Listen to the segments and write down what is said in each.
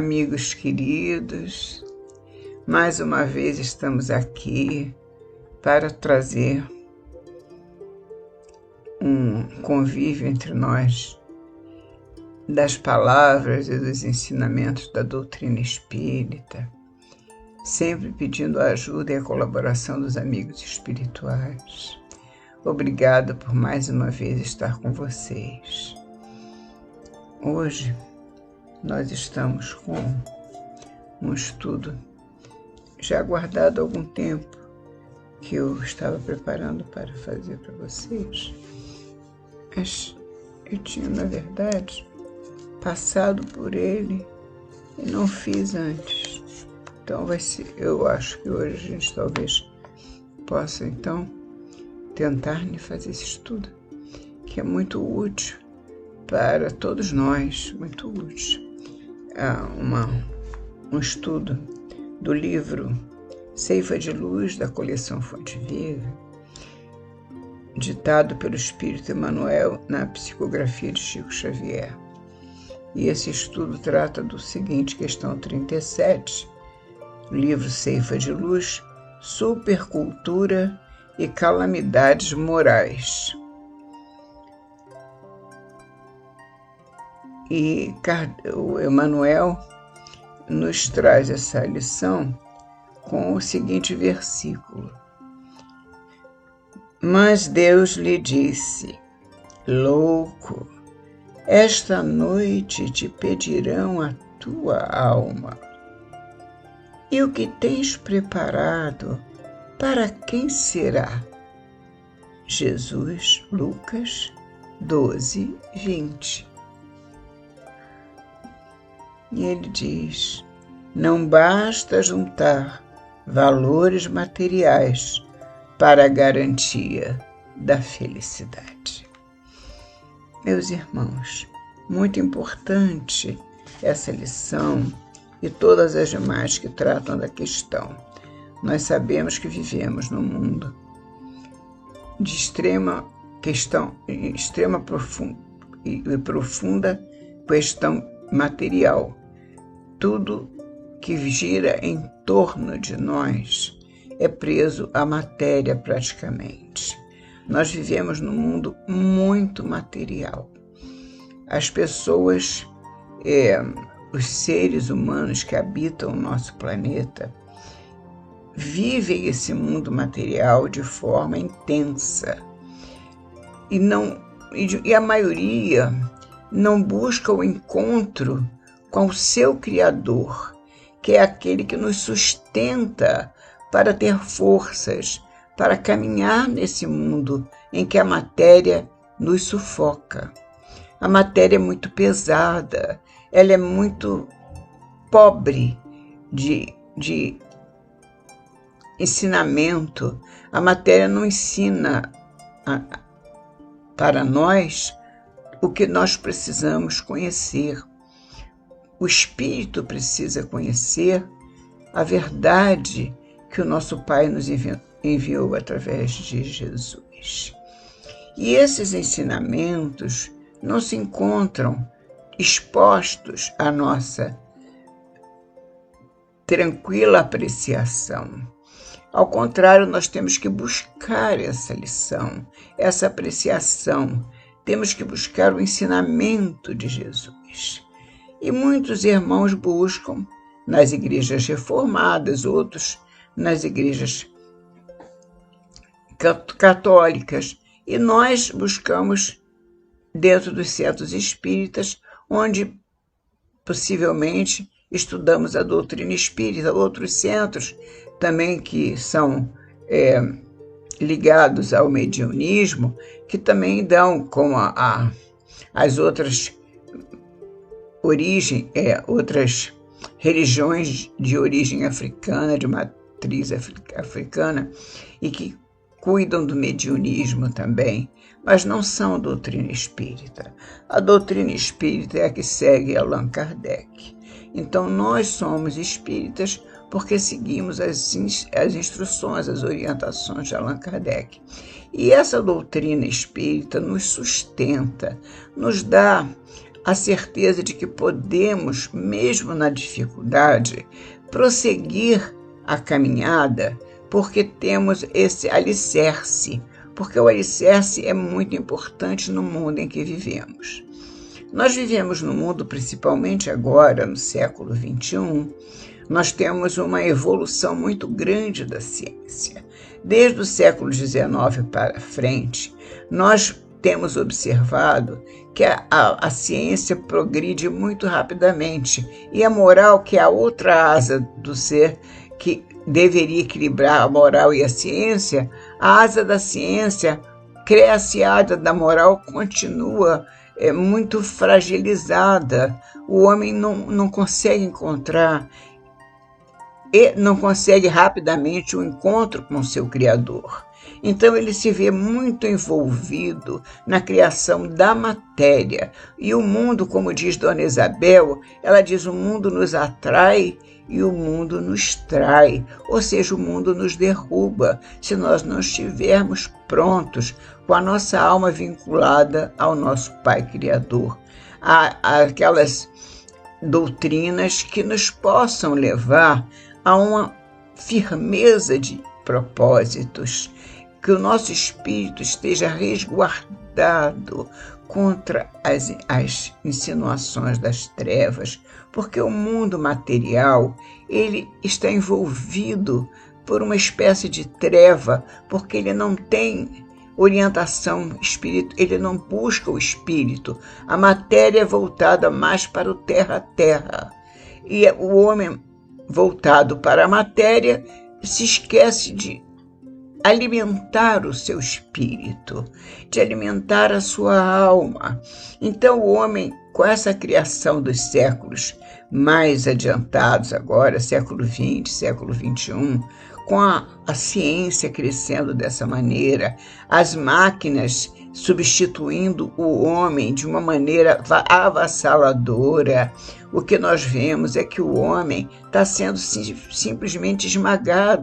amigos queridos, mais uma vez estamos aqui para trazer um convívio entre nós das palavras e dos ensinamentos da doutrina espírita, sempre pedindo a ajuda e a colaboração dos amigos espirituais. Obrigada por mais uma vez estar com vocês. Hoje nós estamos com um estudo já guardado há algum tempo, que eu estava preparando para fazer para vocês, mas eu tinha, na verdade, passado por ele e não fiz antes. Então eu acho que hoje a gente talvez possa, então, tentar fazer esse estudo, que é muito útil para todos nós, muito útil. Um estudo do livro Ceifa de Luz, da coleção Fonte Viva, ditado pelo Espírito Emmanuel na psicografia de Chico Xavier. E esse estudo trata do seguinte, questão 37, livro Ceifa de Luz, Supercultura e Calamidades Morais. E o Emmanuel nos traz essa lição com o seguinte versículo. Mas Deus lhe disse, louco, esta noite te pedirão a tua alma. E o que tens preparado, para quem será? Jesus, Lucas 12, 20. E ele diz, não basta juntar valores materiais para a garantia da felicidade. Meus irmãos, muito importante essa lição e todas as demais que tratam da questão. Nós sabemos que vivemos num mundo de extrema profunda questão material. Tudo que gira em torno de nós é preso à matéria praticamente. Nós vivemos num mundo muito material. As pessoas, os seres humanos que habitam o nosso planeta, vivem esse mundo material de forma intensa. E a maioria não busca o encontro com o seu Criador, que é aquele que nos sustenta para ter forças, para caminhar nesse mundo em que a matéria nos sufoca. A matéria é muito pesada, ela é muito pobre de ensinamento. A matéria não ensina para nós o que nós precisamos conhecer. O espírito precisa conhecer a verdade que o nosso Pai nos enviou através de Jesus. E esses ensinamentos não se encontram expostos à nossa tranquila apreciação. Ao contrário, nós temos que buscar essa lição, essa apreciação. Temos que buscar o ensinamento de Jesus. E muitos irmãos buscam nas igrejas reformadas, outros nas igrejas católicas. E nós buscamos dentro dos centros espíritas, onde possivelmente estudamos a doutrina espírita, outros centros também que são ligados ao mediunismo, que também dão como as outras outras religiões de origem africana, de matriz africana, e que cuidam do mediunismo também, mas não são doutrina espírita. A doutrina espírita é a que segue Allan Kardec. Então, nós somos espíritas porque seguimos as instruções, as orientações de Allan Kardec. E essa doutrina espírita nos sustenta, nos dá a certeza de que podemos, mesmo na dificuldade, prosseguir a caminhada, porque temos esse alicerce, porque o alicerce é muito importante no mundo em que vivemos. Nós vivemos no mundo, principalmente agora, no século XXI, nós temos uma evolução muito grande da ciência. Desde o século XIX para frente, nós temos observado que a ciência progride muito rapidamente e a moral, que é a outra asa do ser que deveria equilibrar a moral e a ciência, a asa da ciência cresce, a asa da moral continua muito fragilizada. O homem não consegue encontrar e não consegue rapidamente o encontro com o seu Criador. Então ele se vê muito envolvido na criação da matéria. E o mundo, como diz Dona Isabel, ela diz: o mundo nos atrai e o mundo nos trai, ou seja, o mundo nos derruba, se nós não estivermos prontos, com a nossa alma vinculada ao nosso Pai Criador, aquelas doutrinas que nos possam levar a uma firmeza de propósitos, que o nosso espírito esteja resguardado contra as insinuações das trevas, porque o mundo material ele está envolvido por uma espécie de treva, porque ele não tem orientação espírita, ele não busca o espírito. A matéria é voltada mais para o terra-terra, e o homem voltado para a matéria se esquece de alimentar o seu espírito, de alimentar a sua alma. Então o homem, com essa criação dos séculos mais adiantados agora, século XX, século XXI, com a ciência crescendo dessa maneira, as máquinas substituindo o homem de uma maneira avassaladora, o que nós vemos é que o homem está sendo simplesmente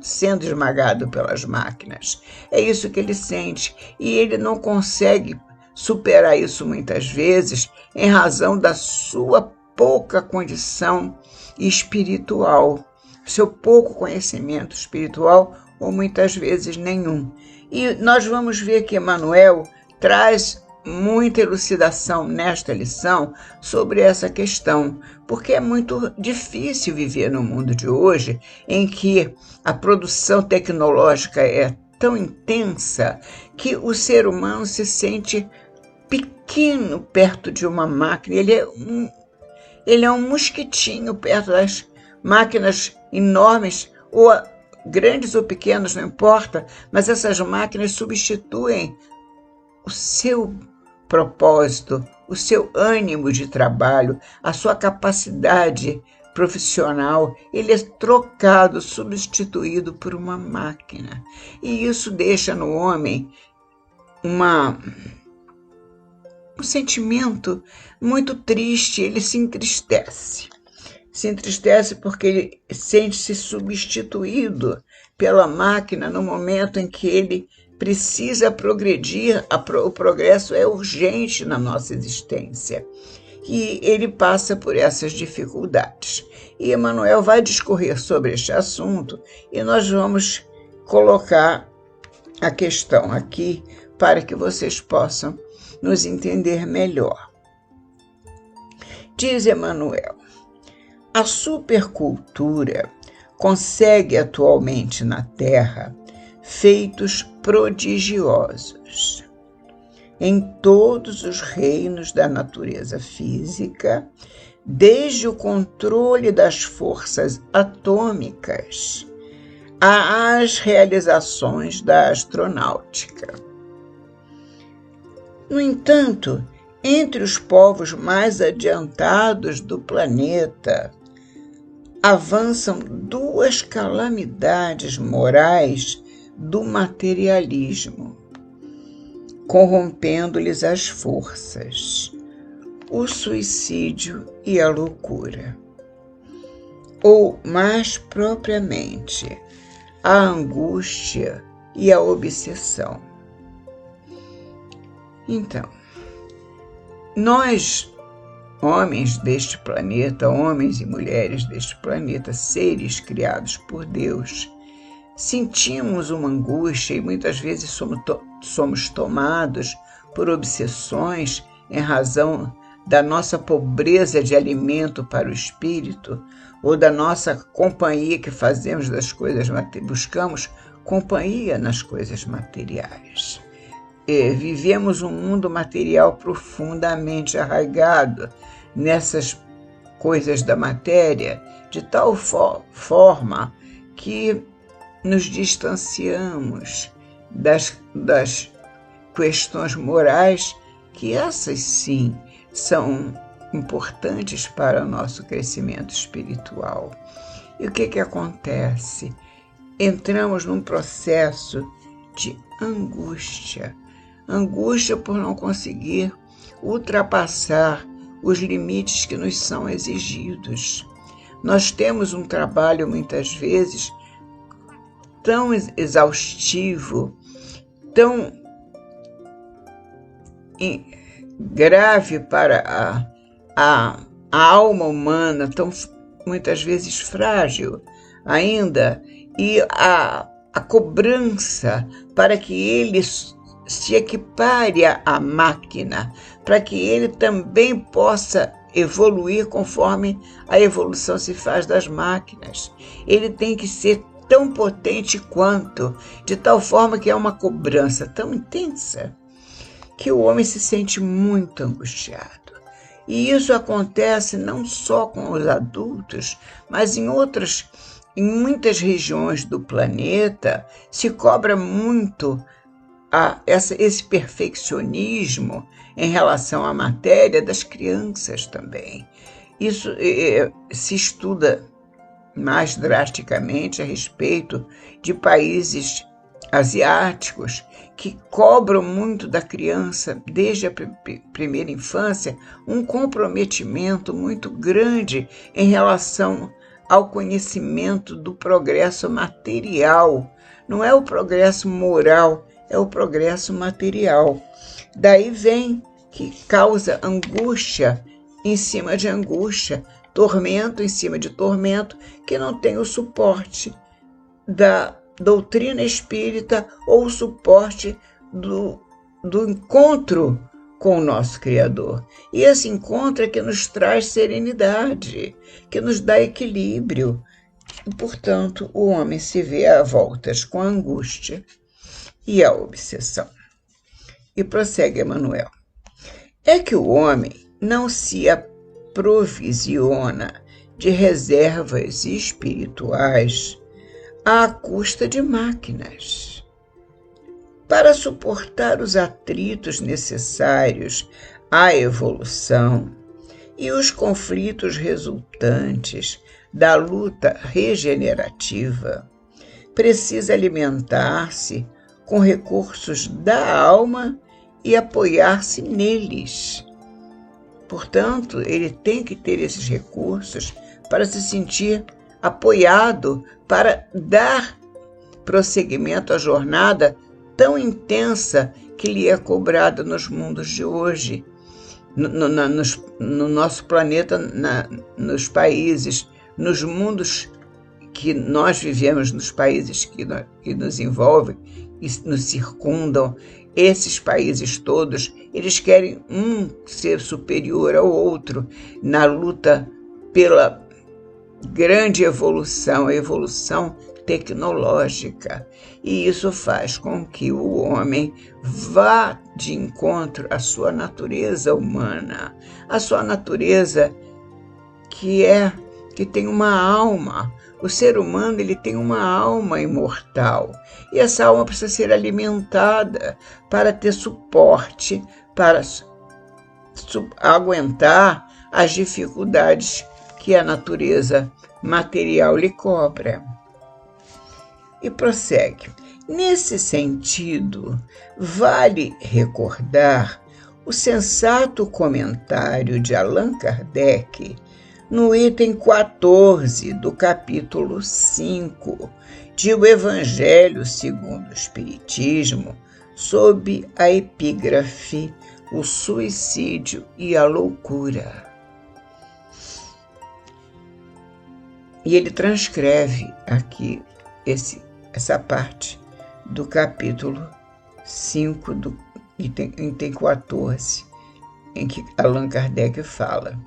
sendo esmagado pelas máquinas. É isso que ele sente, e ele não consegue superar isso muitas vezes em razão da sua pouca condição espiritual, seu pouco conhecimento espiritual, ou muitas vezes nenhum. E nós vamos ver que Emmanuel traz muita elucidação nesta lição sobre essa questão, porque é muito difícil viver no mundo de hoje em que a produção tecnológica é tão intensa que o ser humano se sente pequeno perto de uma máquina. Ele é um mosquitinho perto das máquinas enormes, ou grandes ou pequenas, não importa, mas essas máquinas substituem o seu propósito, o seu ânimo de trabalho, a sua capacidade profissional. Ele é trocado, substituído por uma máquina. E isso deixa no homem um sentimento muito triste. Ele se entristece. Se entristece porque ele sente-se substituído pela máquina no momento em que ele precisa progredir. O progresso é urgente na nossa existência. E ele passa por essas dificuldades. E Emmanuel vai discorrer sobre este assunto e nós vamos colocar a questão aqui para que vocês possam nos entender melhor. Diz Emmanuel: a supercultura consegue atualmente na Terra feitos prodigiosos em todos os reinos da natureza física, desde o controle das forças atômicas às realizações da astronáutica. No entanto, entre os povos mais adiantados do planeta, avançam duas calamidades morais do materialismo, corrompendo-lhes as forças: o suicídio e a loucura, ou, mais propriamente, a angústia e a obsessão. Então, nós homens deste planeta, homens e mulheres deste planeta, seres criados por Deus, sentimos uma angústia e muitas vezes somos tomados por obsessões em razão da nossa pobreza de alimento para o espírito ou da nossa companhia que fazemos das coisas materiais, buscamos companhia nas coisas materiais. Vivemos um mundo material profundamente arraigado nessas coisas da matéria, de tal forma que nos distanciamos das questões morais, que essas sim são importantes para o nosso crescimento espiritual. E o que acontece? Entramos num processo de angústia por não conseguir ultrapassar os limites que nos são exigidos. Nós temos um trabalho, muitas vezes, tão exaustivo, tão grave para a alma humana, tão muitas vezes frágil ainda, e a cobrança para que ele se equipare à máquina, para que ele também possa evoluir conforme a evolução se faz das máquinas. Ele tem que ser tão potente quanto, de tal forma que é uma cobrança tão intensa que o homem se sente muito angustiado. E isso acontece não só com os adultos, mas em muitas regiões do planeta se cobra muito esse perfeccionismo em relação à matéria das crianças também. Isso se estuda mais drasticamente a respeito de países asiáticos que cobram muito da criança, desde a primeira infância, um comprometimento muito grande em relação ao conhecimento do progresso material. Não é o progresso moral, é o progresso material. Daí vem que causa angústia em cima de angústia, tormento em cima de tormento, que não tem o suporte da doutrina espírita ou o suporte do encontro com o nosso Criador. E esse encontro é que nos traz serenidade, que nos dá equilíbrio. E, portanto, o homem se vê a voltas com a angústia e a obsessão. E prossegue Emmanuel. É que o homem não se aprovisiona de reservas espirituais à custa de máquinas. Para suportar os atritos necessários à evolução e os conflitos resultantes da luta regenerativa, precisa alimentar-se com recursos da alma e apoiar-se neles. Portanto, ele tem que ter esses recursos para se sentir apoiado, para dar prosseguimento à jornada tão intensa que lhe é cobrada nos mundos de hoje, no nosso planeta, nos países, nos mundos que nós vivemos, nos países que nos envolvem e nos circundam. Esses países todos, eles querem um ser superior ao outro na luta pela grande evolução, a evolução tecnológica. E isso faz com que o homem vá de encontro à sua natureza humana, à sua natureza que tem uma alma. O ser humano, ele tem uma alma imortal, e essa alma precisa ser alimentada para ter suporte, para aguentar as dificuldades que a natureza material lhe cobra. E prossegue. Nesse sentido, vale recordar o sensato comentário de Allan Kardec no item 14 do capítulo 5 de O Evangelho segundo o Espiritismo, sob a epígrafe O Suicídio e a Loucura. E ele transcreve aqui essa parte do capítulo 5, item 14, em que Allan Kardec fala: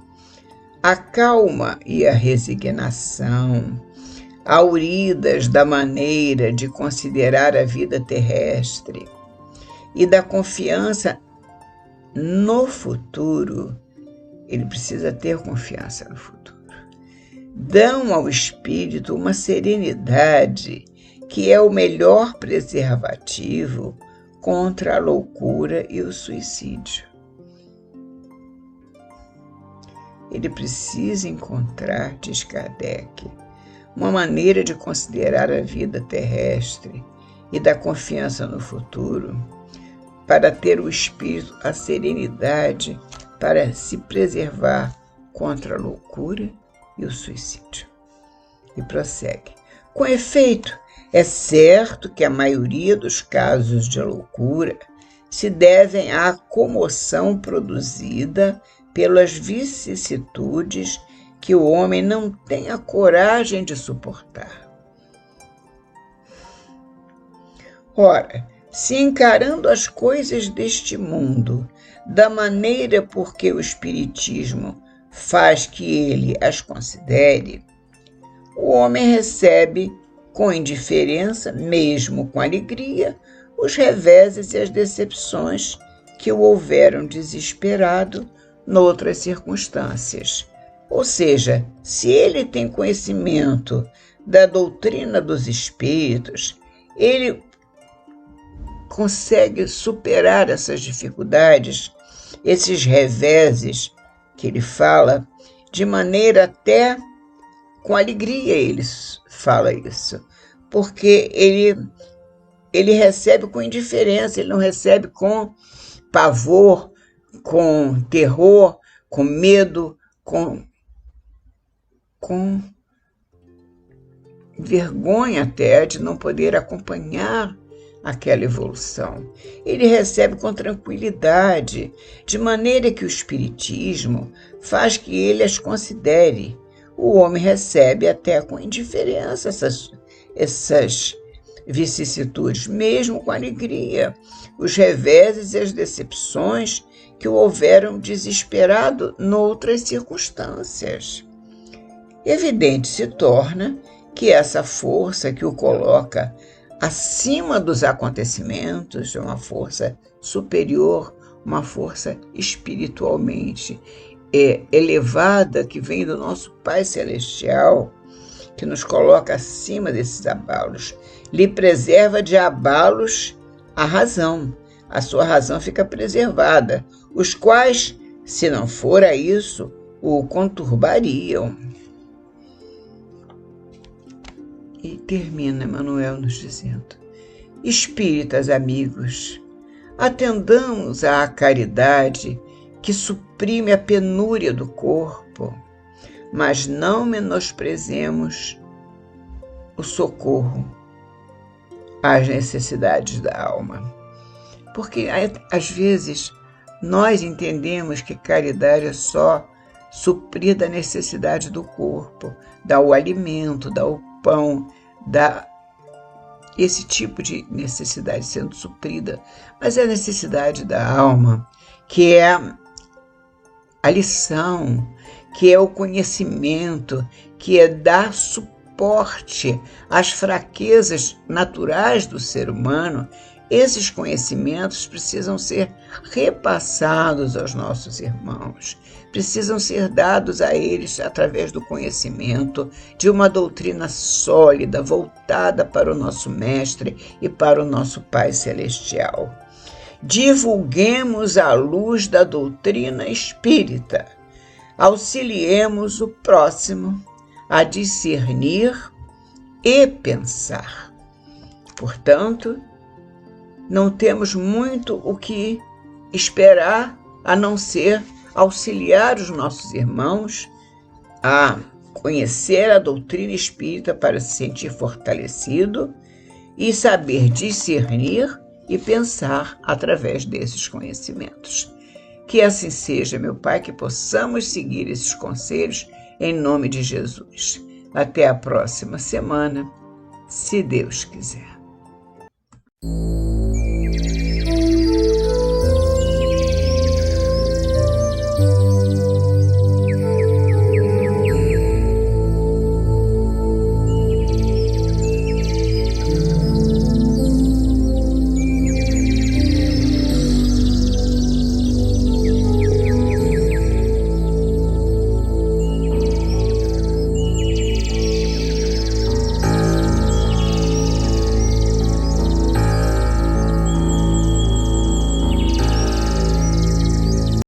a calma e a resignação, auridas da maneira de considerar a vida terrestre e da confiança no futuro, ele precisa ter confiança no futuro, dão ao espírito uma serenidade que é o melhor preservativo contra a loucura e o suicídio. Ele precisa encontrar, diz Kardec, uma maneira de considerar a vida terrestre e da confiança no futuro para ter o espírito a serenidade para se preservar contra a loucura e o suicídio. E prossegue: com efeito, é certo que a maioria dos casos de loucura se devem à comoção produzida pelas vicissitudes que o homem não tem a coragem de suportar. Ora, se encarando as coisas deste mundo da maneira por que o Espiritismo faz que ele as considere, o homem recebe com indiferença, mesmo com alegria, os reveses e as decepções que o houveram desesperado noutras circunstâncias. Ou seja, se ele tem conhecimento da doutrina dos espíritos, ele consegue superar essas dificuldades, esses reveses que ele fala, de maneira até com alegria ele fala isso, porque ele recebe com indiferença, ele não recebe com pavor, com terror, com medo, com vergonha até de não poder acompanhar aquela evolução. Ele recebe com tranquilidade, de maneira que o Espiritismo faz que ele as considere. O homem recebe até com indiferença essas vicissitudes, mesmo com alegria, os reveses e as decepções que o houveram desesperado noutras circunstâncias. Evidente se torna que essa força que o coloca acima dos acontecimentos é uma força superior, uma força espiritualmente elevada, que vem do nosso Pai Celestial, que nos coloca acima desses abalos, lhe preserva de abalos a razão. A sua razão fica preservada, os quais, se não fora isso, o conturbariam. E termina Emmanuel nos dizendo: espíritas amigos, atendamos à caridade que suprime a penúria do corpo, mas não menosprezemos o socorro às necessidades da alma. Porque, às vezes, nós entendemos que caridade é só suprir da necessidade do corpo, dar o alimento, dar o pão, dar esse tipo de necessidade sendo suprida. Mas é a necessidade da alma, que é a lição, que é o conhecimento, que é dar suporte às fraquezas naturais do ser humano. Esses conhecimentos precisam ser repassados aos nossos irmãos, precisam ser dados a eles através do conhecimento de uma doutrina sólida, voltada para o nosso Mestre e para o nosso Pai Celestial. Divulguemos a luz da doutrina espírita, auxiliemos o próximo a discernir e pensar. Portanto, não temos muito o que esperar a não ser auxiliar os nossos irmãos a conhecer a doutrina espírita para se sentir fortalecido e saber discernir e pensar através desses conhecimentos. Que assim seja, meu Pai, que possamos seguir esses conselhos em nome de Jesus. Até a próxima semana, se Deus quiser.